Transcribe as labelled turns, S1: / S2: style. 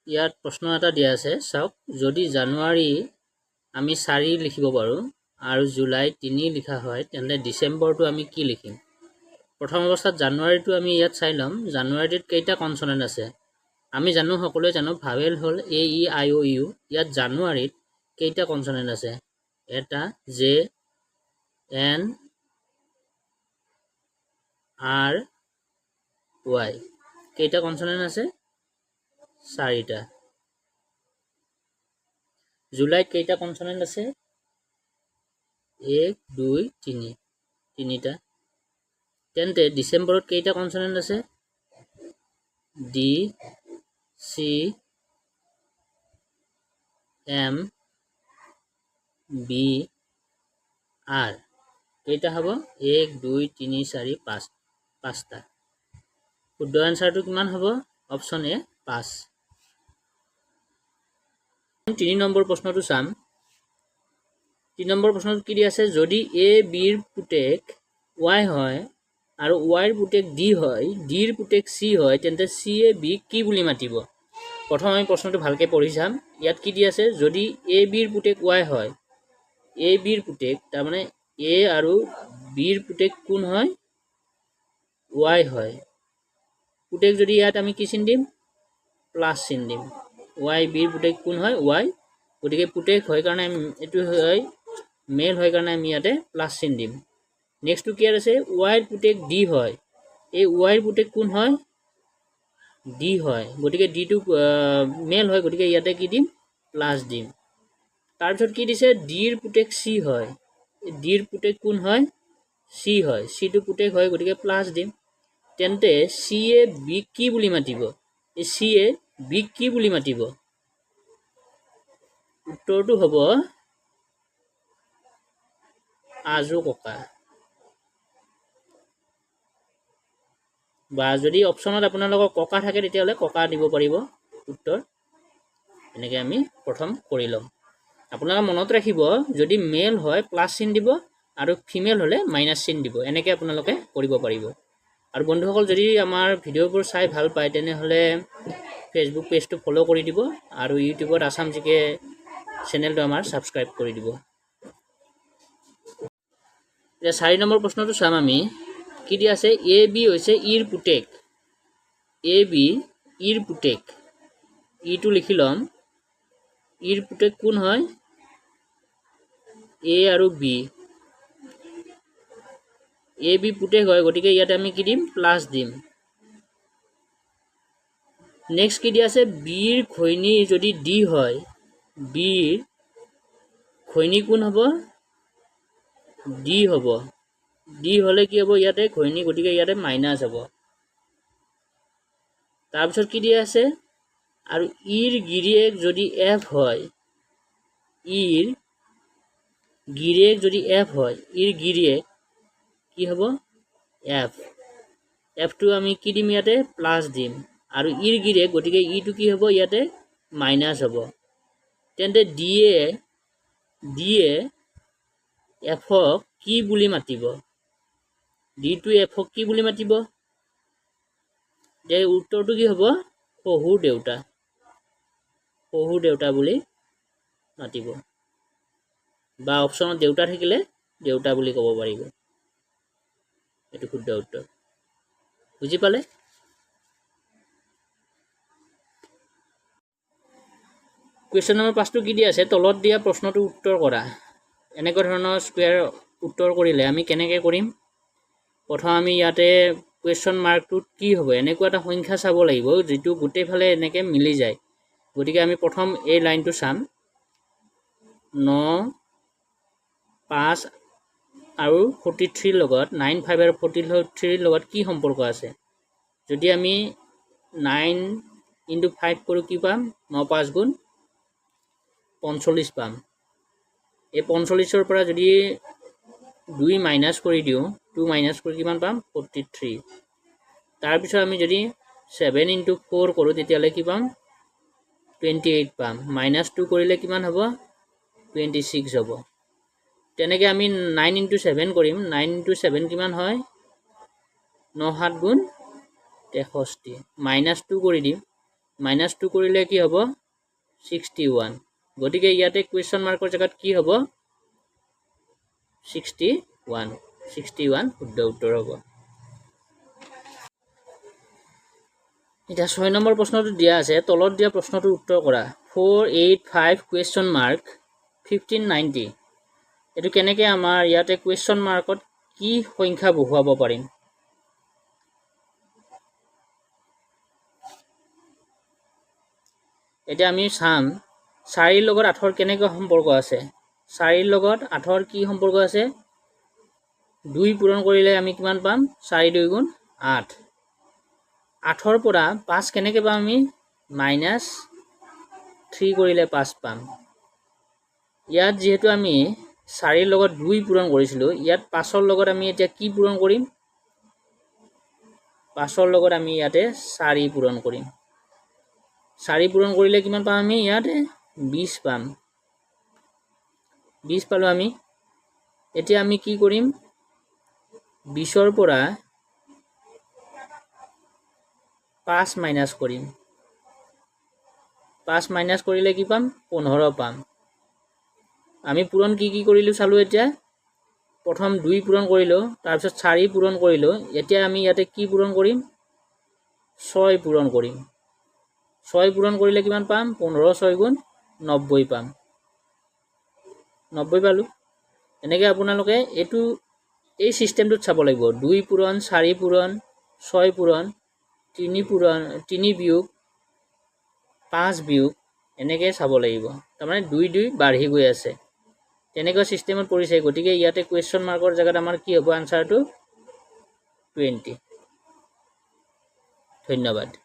S1: ইয়াত প্ৰশ্ন এটা দিয়া আছে, চাওক, যদি জানুৱাৰী আমি 4 লিখিব পাৰোঁ আৰু জুলাই 3 লিখা হয়, তেন্তে ডিচেম্বৰটো আমি কি লিখিম? প্ৰথম অৱস্থাত জানুৱাৰীটো আমি ইয়াত চাই ল'ম। জানুৱাৰীটোত কেইটা কনচনেণ্ট আছে? আমি জানো, সকলোৱে জানো, ভাৱেল হ'ল এ ই আই অ' ইউ। ইয়াত জানুৱাৰীত কেইটা কনচনেণ্ট আছে? এটা, জে, এন, আৰ, ৱাই। কেইটা কনচনেণ্ট আছে? 4টা। জুলাইত কেইটা কনচনেণ্ট আছে? 1, 2, 3, 3টা। তেন্তে ডিচেম্বৰত কেইটা কনচনেণ্ট আছে? D, C, M, B, R. কেইটা হ'ব? 1, 2, 3, 4, 5। 5টা। শুদ্ধ এনচাৰটো কিমান হ'ব? Option A 5। 3 নম্বৰ প্ৰশ্নটো চাম। 3 নম্বৰ প্ৰশ্নটো কি দি আছে? যদি এ বিৰ পুতেক ৱাই হয় আৰু ৱাইৰ পুতেক ডি হয়, ডিৰ পুতেক চি হয়, তেন্তে চি এ বিক কি বুলি মাতিব? প্ৰথম আমি প্ৰশ্নটো ভালকৈ পঢ়ি চাম। ইয়াত কি দি আছে? যদি এ বিৰ পুতেক ৱাই হয়, এ বিৰ পুতেক, তাৰমানে এ আৰু বিৰ পুতেক কোন হয়? ৱাই হয়। পুতেক যদি ইয়াত আমি কি চিন দিম? প্লাছ চিন দিম। ৱাই বিৰ পুতেক কোন হয়? ৱাই। গতিকে পুতেক হয় কাৰণে এইটো হয় মেল হয় কাৰণে আমি ইয়াতে প্লাছ চিন দিম। নেক্সটটো কি আছে? ৱাইৰ পুতেক ডি হয়। এই ৱাইৰ পুতেক কোন হয়? ডি হয়। গতিকে ডিটো মেল হয়, গতিকে ইয়াতে কি দিম? প্লাছ দিম। তাৰপিছত কি দিছে? ডিৰ পুতেক চি হয়। ডিৰ পুতেক কোন হয়? চি হয়। চিটো পুতেক হয়, গতিকে প্লাছ দিম। তেন্তে চি এ বিক কি বুলি মাতিব? এই চি এ বিক কি বুলি মাতিব? উত্তৰটো হ'ব আজো ককা। বা যদি অপশ্যনত আপোনালোকৰ ককা থাকে, তেতিয়াহ'লে ককা দিব পাৰিব উত্তৰ। এনেকৈ আমি প্ৰথম কৰি ল'ম। আপোনালোকে মনত ৰাখিব, যদি মেল হয় প্লাছ চিন দিব আৰু ফিমেল হ'লে মাইনাছ চিন দিব। এনেকৈ আপোনালোকে কৰিব পাৰিব। আৰু বন্ধুসকল, যদি আমাৰ ভিডিঅ'বোৰ চাই ভাল পায়, তেনেহ'লে ফেচবুক পেজটো ফ'ল' কৰি দিব আৰু ইউটিউবত আছাম জিকে চেনেলটো আমাৰ ছাবস্ক্ৰাইব কৰি দিব। এতিয়া 4 নম্বৰ প্ৰশ্নটো চাম আমি। কি দি আছে? এ বি হৈছে ইৰ পুতেক। এ বি ইৰ পুতেক। ইটো লিখি ল'ম। ইৰ পুতেক কোন হয়? এ আৰু বি। এ বি পুতেক হয়, গতিকে ইয়াতে আমি কি দিম? প্লাছ দিম। নেক্সট কি দি আছে? বিৰ ঘৈণী যদি ডি হয়, বিৰ ঘৈণী কোন হ'ব? ডি হ'ব। ডি হ'লে কি হ'ব? ইয়াতে ঘৈণী, গতিকে ইয়াতে মাইনাছ হ'ব। তাৰপিছত কি দি আছে? আৰু ইৰ গিৰিয়েক যদি এফ হয়, ইৰ গিৰিয়েক যদি এফ হয়, ইৰ গিৰিয়েক কি হ'ব? এফ। এফটো আমি কি দিম? ইয়াতে প্লাছ দিম। আৰু ইৰ গিৰিয়েক, গতিকে ইটো কি হ'ব? ইয়াতে মাইনাছ হ'ব। তেন্তে ডি এ এফক কি বুলি মাতিব? ডিটো এফক কি বুলি মাতিব? যে উত্তৰটো কি হ'ব? শহুৰ দেউতা। শহুৰ দেউতা বুলি মাতিব। বা অপশ্যনত দেউতা থাকিলে দেউতা বুলি ক'ব পাৰিব। এইটো শুদ্ধ উত্তৰ। বুজি পালে? কুৱেশ্যন নম্বৰ 5টো কি দিয়া আছে? তলত দিয়া প্ৰশ্নটো উত্তৰ কৰা। এনেকুৱা ধৰণৰ স্কুৱেৰ উত্তৰ কৰিলে আমি কেনেকৈ কৰিম? প্ৰথম আমি ইয়াতে কুৱেশ্যন মাৰ্কটোত কি হ'ব? এনেকুৱা এটা সংখ্যা চাব লাগিব যিটো গোটেইফালে এনেকৈ মিলি যায়। গতিকে আমি প্ৰথম এই লাইনটো চাম। 9, 5 আৰু 43 লগত 9, 5 আৰু 43 লগত কি সম্পৰ্ক আছে? যদি আমি 9 × 5 কৰোঁ, কি পাম? 9, 5 গুণ 45 পাম। এই 45ৰ পৰা যদি 2 মাইনাছ কৰি দিওঁ, 2 মাইনাছ কৰি কিমান পাম? 43। তাৰপিছত আমি যদি 7 × 4 কৰোঁ, তেতিয়াহ'লে কি পাম? 28 পাম। -2 কৰিলে কিমান হ'ব? 26 হ'ব। তেনেকৈ আমি 9 × 7 কৰিম। 9 × 7 কিমান হয়? 9, 7 গুণ 63। -2 কৰি দিম। -2 কৰিলে কি হ'ব 61 গতিকে ইয়াতে কুৱেশ্যন মাৰ্কৰ জেগাত কি হ'ব 61 শুদ্ধ উত্তৰ হ'ব এতিয়া 6 নম্বৰ প্ৰশ্নটো দিয়া আছে তলত দিয়া প্ৰশ্নটোৰ উত্তৰ কৰা 485 কুৱেশ্যন মাৰ্ক 1590 এটো কেনেকে আমাৰ ইয়াতে কুৱেশ্যন মাৰ্কত কি সংখ্যা বহুৱাব পাৰিম এতিয়া আমি চাম 4 ৰ লগত 8 ৰ কেনেকৈ সম্পৰ্ক আছে 4 ৰ লগত 8 ৰ কি সম্পৰ্ক আছে 2 পূৰণ কৰিলে আমি কিমান পাম 4 2 গুণ 8 8 ৰ পৰা 5 কেনেকৈ পাম আমি -3 কৰিলে 5 পাম ইয়াত যেহেতু আমি 4 ৰ লগত 2 পূৰণ কৰিছিলো ইয়াত 5 ৰ লগত আমি এতিয়া কি পূৰণ কৰিম 5 ৰ লগত আমি ইয়াতে 4 পূৰণ কৰিম 4 পূৰণ কৰিলে কিমান পাম আমি ইয়াতে 20 পাম 20 পালো আমি এতিয়া আমি কি কৰিম 20 ৰ পৰা 5 মাইনাস কৰিম 5 মাইনাস কৰিলে কি পাম 15 পাম আমি পূৰণ কি কৰিলো চালো এতিয়া প্ৰথম 2 পূৰণ কৰিলো তাৰ পিছত 4 পূৰণ কৰিলো এতিয়া আমি ইয়াতে কি পূৰণ কৰিম 6 পূৰণ কৰিম 6 পূৰণ কৰিলে কিমান পাম 15 6 গুণ 90 পাম 90 পালো এনেকৈ আপোনালোকে এটো এই সিস্টেমটোত চাব লাগিব 2 পূৰণ 4 পূৰণ 6 পূৰণ 3 বিয়োগ 5 বিয়োগ এনেকৈ চাব লাগিব তাৰমানে 2 2 বাঢ়ি গৈ আছে তেনেকুৱা সিস্টেমত পৰিছে গতিকে ইয়াতে কুৱেশ্যন মাৰ্কৰ জায়গাত আমাৰ কি হ'ব আনসাৰটো 20 ধন্যবাদ